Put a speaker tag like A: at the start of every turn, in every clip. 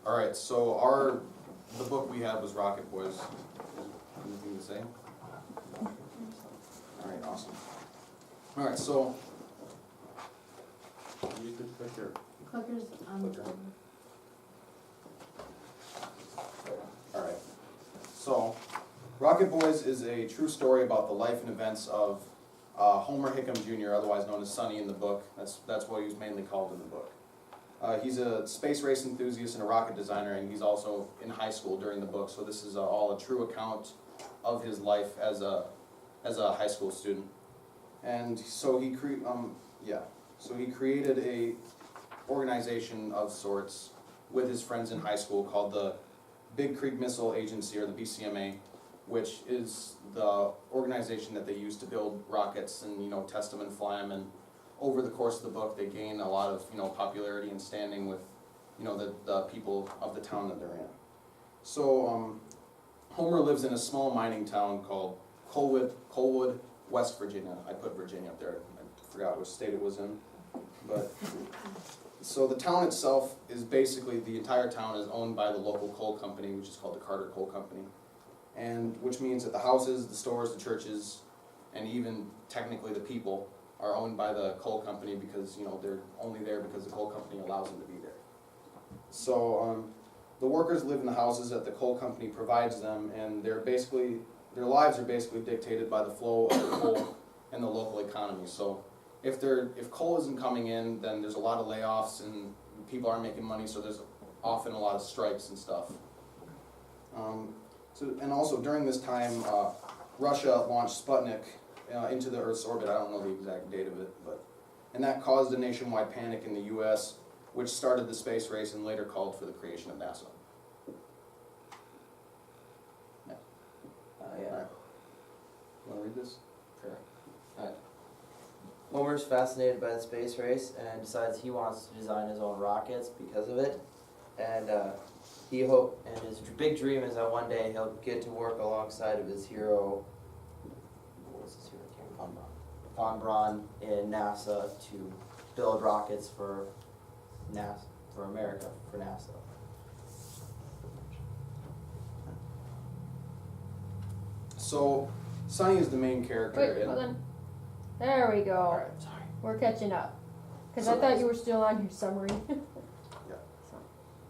A: All right, so the book we had was Rocket Boys. Anything to say? All right, awesome. All right, so use the clicker.
B: Clicker's on the
A: Clicker.
B: board.
A: All right, so Rocket Boys is a true story about the life and events of Homer Hickam Jr., otherwise known as Sonny in the book. That's what he was mainly called in the book. He's a space race enthusiast and a rocket designer, and he's also in high school during the book. So this is all a true account of his life as a high school student. And so he created a organization of sorts with his friends in high school called the Big Creek Missile Agency, or the BCMA, which is the organization that they use to build rockets and test them and fly them. And over the course of the book, they gain a lot of popularity and standing with the people of the town that they're in. So Homer lives in a small mining town called Colwood, West Virginia. I put Virginia up there. I forgot which state it was in, but. So the town itself is basically, the entire town is owned by the local coal company, which is called the Carter Coal Company. And which means that the houses, the stores, the churches, and even technically the people are owned by the coal company because, they're only there because the coal company allows them to be there. So the workers live in the houses that the coal company provides them, and their lives are basically dictated by the flow of the coal and the local economy. So if coal isn't coming in, then there's a lot of layoffs and people aren't making money, so there's often a lot of strikes and stuff. And also during this time, Russia launched Sputnik into the Earth's orbit. I don't know the exact date of it, and that caused a nationwide panic in the U.S., which started the space race and later called for the creation of NASA.
C: Yeah.
A: All right. You want to read this?
C: Sure. Alright. Homer's fascinated by the space race and decides he wants to design his own rockets because of it. And and his big dream is that one day he'll get to work alongside of his hero, what was his hero? Von Braun in NASA to build rockets for NASA, for America, for NASA.
A: So Sonny is the main character.
B: Wait, hold on. There we go.
A: All right, sorry.
B: We're catching up. Because
A: So
B: I thought you were still on your summary.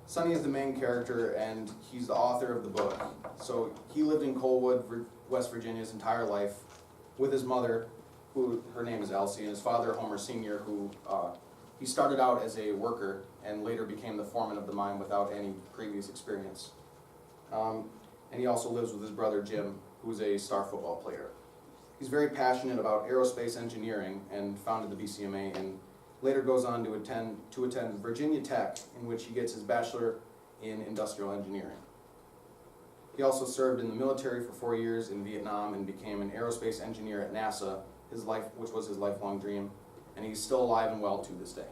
A: Sonny is the main character, and he's the author of the book. So he lived in Colwood, West Virginia, his entire life, with his mother, who her name is Elsie, and his father, Homer Sr., who he started out as a worker and later became the foreman of the mine without any previous experience. And he also lives with his brother Jim, who's a star football player. He's very passionate about aerospace engineering and founded the BCMA, and later goes on to attend Virginia Tech, in which he gets his bachelor in industrial engineering. He also served in the military for 4 years in Vietnam and became an aerospace engineer at NASA, which was his lifelong dream, and he's still alive and well to this day.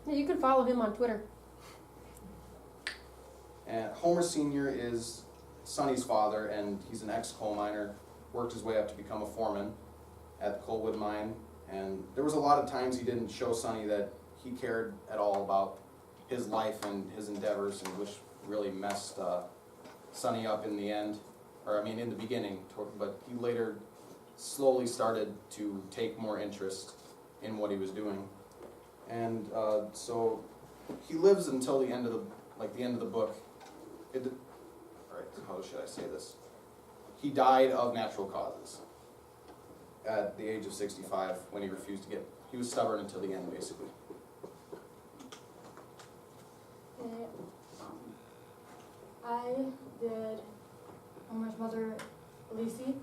B: Yeah, you can follow him on Twitter.
A: And Homer Sr. is Sonny's father, and he's an ex-coal miner, worked his way up to become a foreman at the Colwood mine. And there was a lot of times he didn't show Sonny that he cared at all about his life and his endeavors, and which really messed Sonny up in the end, in the beginning. But he later slowly started to take more interest in what he was doing. And so he lives until the end of the book. Alright, how should I say this? He died of natural causes at the age of 65 when he refused to he was stubborn until the end, basically.
D: Okay. I did Homer's mother, Elsie,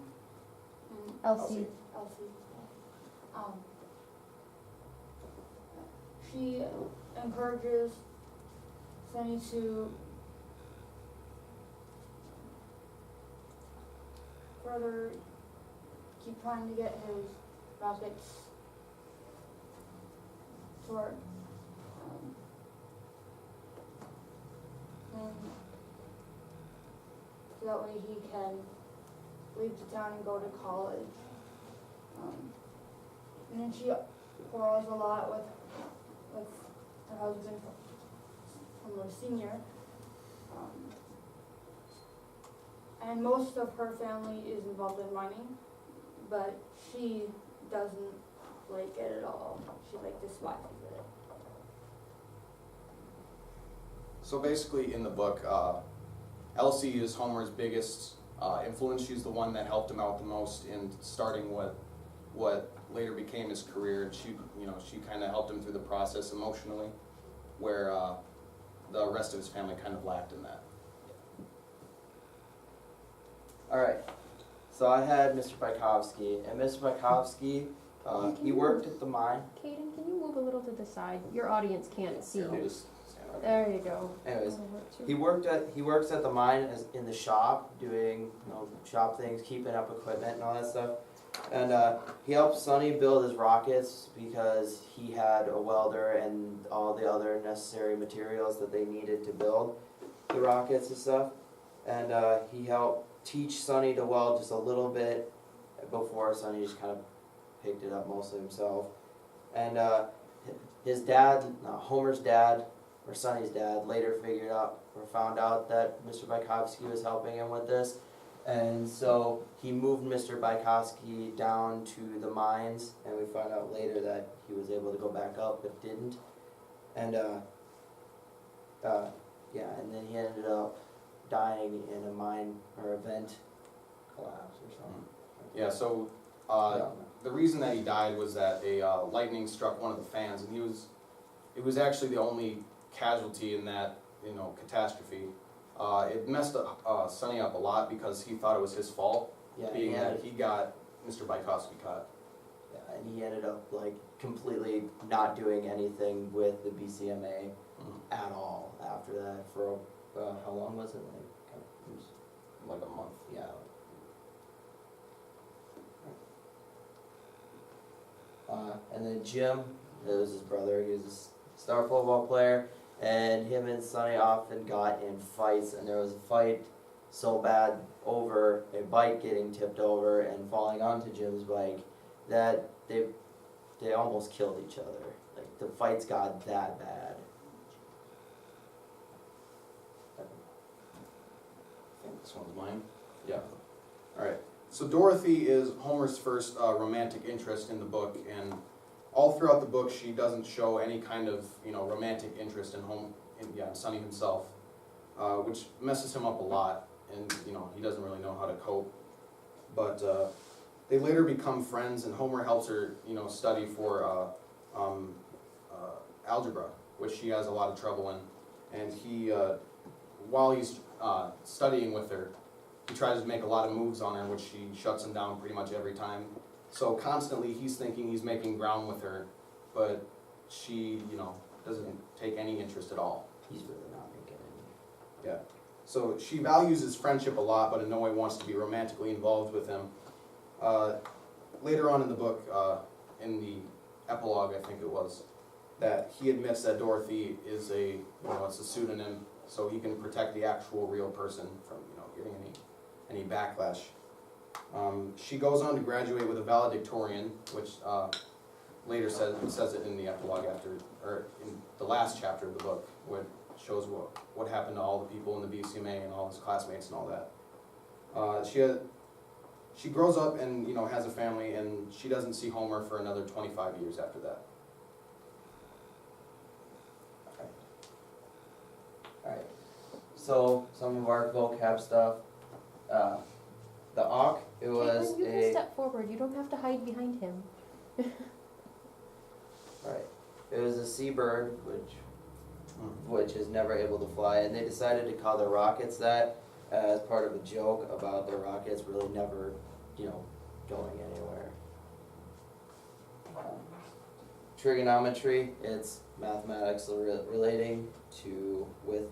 D: and
B: Elsie.
D: She encourages Sonny to further keep trying to get his rockets to work. And so that way he can leave the town and go to college. And then she quarrels a lot with her husband Homer Sr. And most of her family is involved in mining, but she doesn't like it at all. She despises it.
A: So basically, in the book, Elsie is Homer's biggest influence. She's the one that helped him out the most in starting what later became his career. And she kind of helped him through the process emotionally, where the rest of his family kind of lacked in that.
C: Alright, so I had Mr. Bukowski, and Mr. Bukowski, he worked at the mine.
B: Caden, can you move a little to the side? Your audience can't see
A: Here, I'll
B: you.
A: just stand right there.
B: There you go.
C: Anyways,
B: Over to-
C: he works at the mine in the shop, doing shop things, keeping up equipment and all that stuff. And he helped Sonny build his rockets because he had a welder and all the other necessary materials that they needed to build the rockets and stuff. And he helped teach Sonny to weld just a little bit before Sonny just kind of picked it up mostly himself. And his dad, Homer's dad, or Sonny's dad, later found out that Mr. Bukowski was helping him with this. And so he moved Mr. Bukowski down to the mines, and we found out later that he was able to go back up but didn't. And and then he ended up dying in a mine or a vent collapse or something.
A: Yeah, so the reason that he died was that a lightning struck one of the fans, and it was actually the only casualty in that catastrophe. It messed up Sonny up a lot because he thought it was his fault, being that he got Mr. Bukowski caught.
C: Yeah, and he ended up completely not doing anything with the BCMA at all after that for how long was it? It was
A: Like a month.
C: yeah. And then Jim, it was his brother. He was a star football player, and him and Sonny often got in fights. And there was a fight so bad over a bike getting tipped over and falling onto Jim's bike that they almost killed each other. The fights got that bad.
A: I think this one's mine. Yeah. All right. So Dorothy is Homer's first romantic interest in the book, and all throughout the book she doesn't show any kind of romantic interest in Sonny himself, which messes him up a lot, and he doesn't really know how to cope. But they later become friends, and Homer helps her study for algebra, which she has a lot of trouble in, and he while he's studying with her, he tries to make a lot of moves on her, which she shuts him down pretty much every time. So constantly he's thinking he's making ground with her, but she, doesn't take any interest at all.
C: He's really not making any.
A: Yeah. So she values his friendship a lot, but in no way wants to be romantically involved with him. Later on in the book, in the epilogue, I think it was, that he admits that Dorothy is it's a pseudonym, so he can protect the actual real person from, getting any backlash. She goes on to graduate with a valedictorian, which later says it in the epilogue or in the last chapter of the book, where it shows what happened to all the people in the BCMA and all his classmates and all that. She grows up and has a family, and she doesn't see Homer for another 25 years after that.
C: Alright, so some of our vocab stuff. The auk, it was
B: Caitlin, you can step forward. You don't have to hide behind him.
C: Right, it was a seabird, which is never able to fly, and they decided to call their rockets that as part of a joke about their rockets really never, going anywhere. Trigonometry, it's mathematics relating with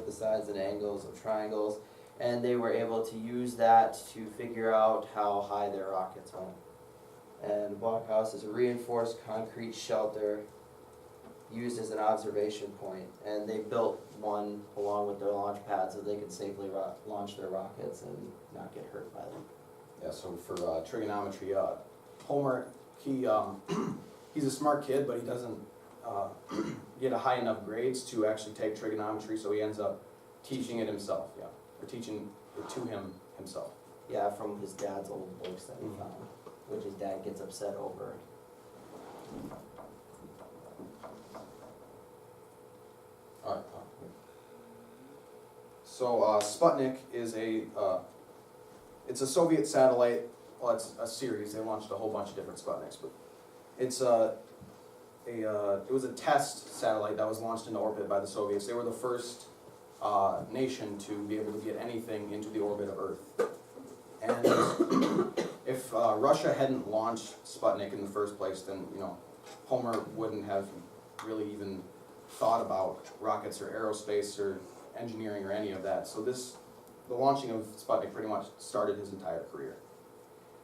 C: the sides and angles of triangles, and they were able to use that to figure out how high their rockets went. And the blockhouse is a reinforced concrete shelter used as an observation point, and they built one along with their launch pad so they could safely launch their rockets and not get hurt by them.
A: Yeah, so for trigonometry, Homer, he's a smart kid, but he doesn't get a high enough grades to actually take trigonometry, so he ends up teaching it himself, yeah, or teaching it to him himself.
C: Yeah, from his dad's old books that he
A: Mhm.
C: found, which his dad gets upset over.
A: Alright. So Sputnik is it's a Soviet satellite. Well, it's a series. They launched a whole bunch of different Sputniks, but it's it was a test satellite that was launched into orbit by the Soviets. They were the first nation to be able to get anything into the orbit of Earth. And if Russia hadn't launched Sputnik in the first place, then Homer wouldn't have really even thought about rockets or aerospace or engineering or any of that. So the launching of Sputnik pretty much started his entire career.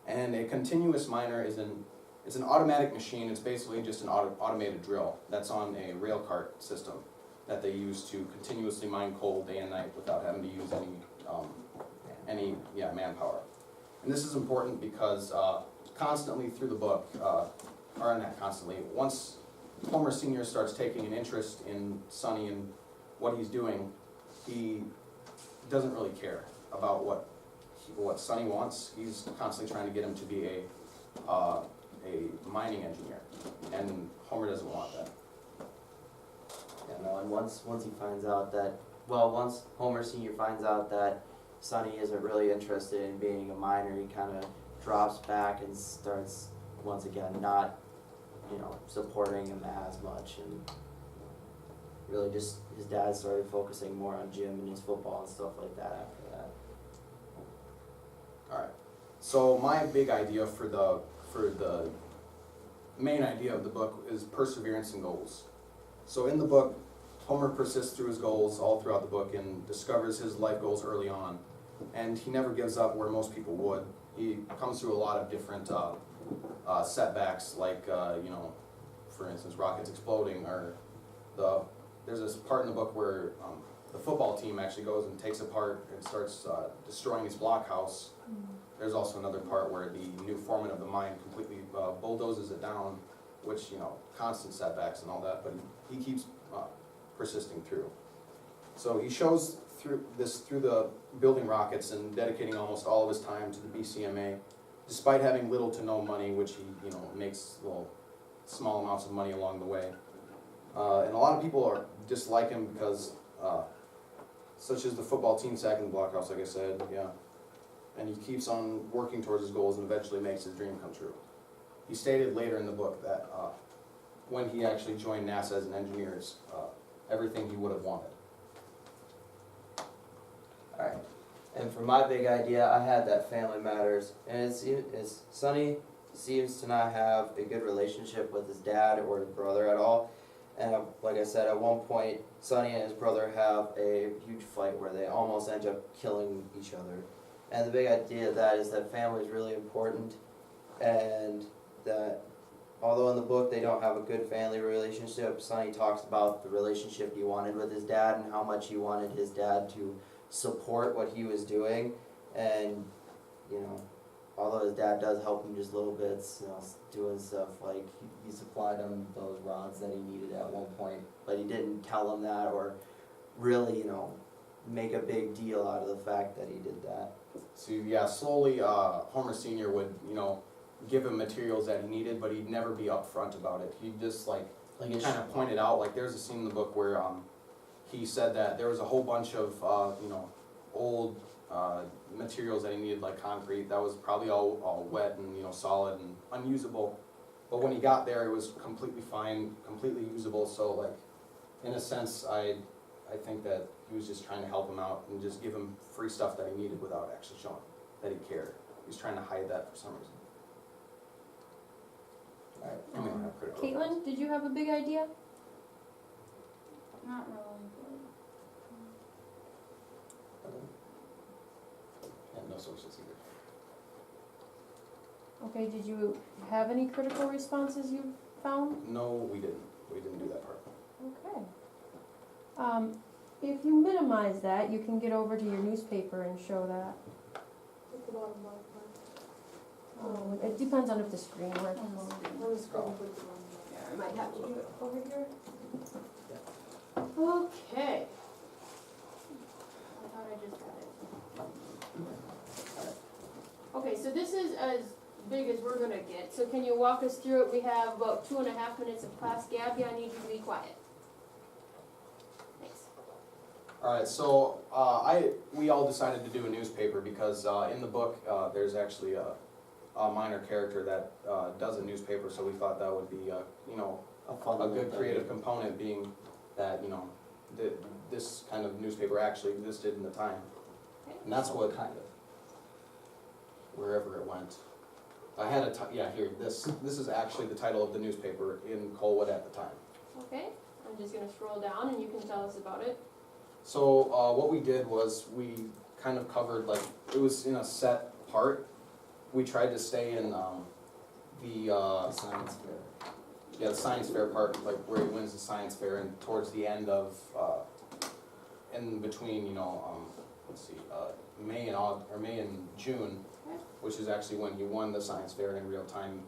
A: And a continuous miner it's an automatic machine. It's basically just an automated drill that's on a rail cart system that they use to continuously mine coal day and night without having to use any manpower. And this is important because constantly through the book, or not constantly, once Homer Sr. starts taking an interest in Sonny and what he's doing, he doesn't really care about what Sonny wants. He's constantly trying to get him to be a mining engineer, and Homer doesn't want that.
C: Yeah, no, and once he finds out that, once Homer Sr. finds out that Sonny isn't really interested in being a miner, he kind of drops back and starts once again not, supporting him as much, and really just his dad started focusing more on gym and his football and stuff like that after that.
A: All right. So my big idea for the main idea of the book is perseverance and goals. So in the book, Homer persists through his goals all throughout the book and discovers his life goals early on, and he never gives up where most people would. He comes through a lot of different setbacks, like for instance, rockets exploding, or there's this part in the book where the football team actually goes and takes apart and starts destroying his blockhouse. There's also another part where the new foreman of the mine completely bulldozes it down, which, constant setbacks and all that, but he keeps persisting through. So he shows through the building rockets and dedicating almost all of his time to the BCMA, despite having little to no money, which he, makes small amounts of money along the way. And a lot of people dislike him because, such as the football team sacking the blockhouse, like I said, yeah. And he keeps on working towards his goals and eventually makes his dream come true. He stated later in the book that when he actually joined NASA as an engineer, everything he would have wanted.
C: Alright, and for my big idea, I had that family matters, and Sonny seems to not have a good relationship with his dad or his brother at all. And like I said, at one point, Sonny and his brother have a huge fight where they almost end up killing each other. And the big idea of that is that family is really important, and that although in the book they don't have a good family relationship, Sonny talks about the relationship he wanted with his dad and how much he wanted his dad to support what he was doing. And although his dad does help him just little bits, doing stuff like he supplied him those rods that he needed at one point, but he didn't tell him that or really, make a big deal out of the fact that he did that.
A: So yeah, slowly Homer Sr. would, give him materials that he needed, but he'd never be upfront about it. He'd just kind of pointed out, like there's a scene in the book where he said that there was a whole bunch of old materials that he needed, like concrete, that was probably all wet and solid and unusable. But when he got there, it was completely fine, completely usable. So like, in a sense, I think that he was just trying to help him out and just give him free stuff that he needed without actually showing that he cared. He was trying to hide that for some reason. All right, and we don't have critical
B: Caitlin,
A: thoughts.
B: did you have a big idea?
D: Not really,
A: And no socials either.
B: Okay, did you have any critical responses you found?
A: No, we didn't. We didn't do that part.
B: Okay. If you minimize that, you can get over to your newspaper and show that.
D: It's the bottom part.
B: It depends on if the screen works.
D: That was
A: Oh.
D: pretty good one.
B: I might have to do it over here. Okay. I thought I just got it. Okay, so this is as big as we're gonna get, so can you walk us through it? We have about 2.5 minutes of class. Gabby, I need you to be quiet. Thanks.
A: Alright, so, we all decided to do a newspaper because, in the book, there's actually a minor character that, does a newspaper, so we thought that would be, you know, a good creative component being that, you know, this kind of newspaper actually existed in the time. And that's what kind of, wherever it went. I had this is actually the title of the newspaper in Colwood at the time.
B: Okay, I'm just gonna scroll down and you can tell us about it.
A: So, what we did was we kind of covered, like, it was in a set part. We tried to stay in, the
C: Science fair.
A: yeah, the science fair part, like where he wins the science fair, and towards the end of, in between, you know, let's see, May and June, which is actually when he won the science fair in real time,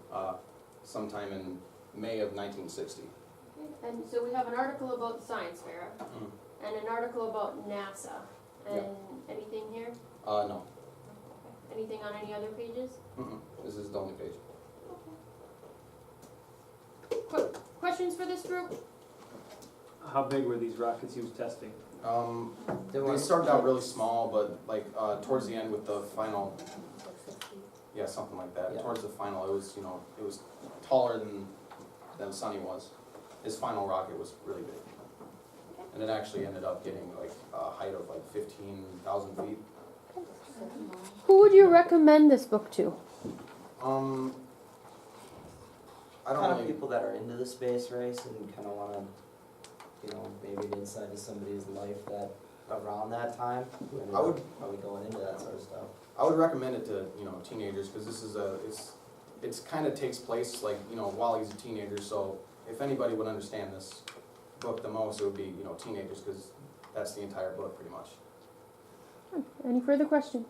A: sometime in May of 1960.
B: Okay, and so we have an article about the science fair and an article about NASA. And anything here?
A: No.
B: Okay. Anything on any other pages?
A: This is the only page.
B: Questions for this group?
E: How big were these rockets he was testing?
A: They started out really small, but like, towards the end with the final, yeah, something like that.
C: Yeah.
A: Towards the final, it was, you know, it was taller than Sonny was. His final rocket was really big. And it actually ended up getting like a height of like 15,000 feet.
B: Who would you recommend this book to?
A: I don't
C: Kind of
A: really,
C: people that are into the space race and kind of want to, you know, maybe an insight to somebody's life that around that time. Who ended
A: I would-
C: up probably going into that sort of stuff.
A: I would recommend it to, you know, teenagers, because this is it's kind of takes place like, you know, while he's a teenager, so if anybody would understand this book the most, it would be, you know, teenagers, because that's the entire book pretty much.
B: Any further questions?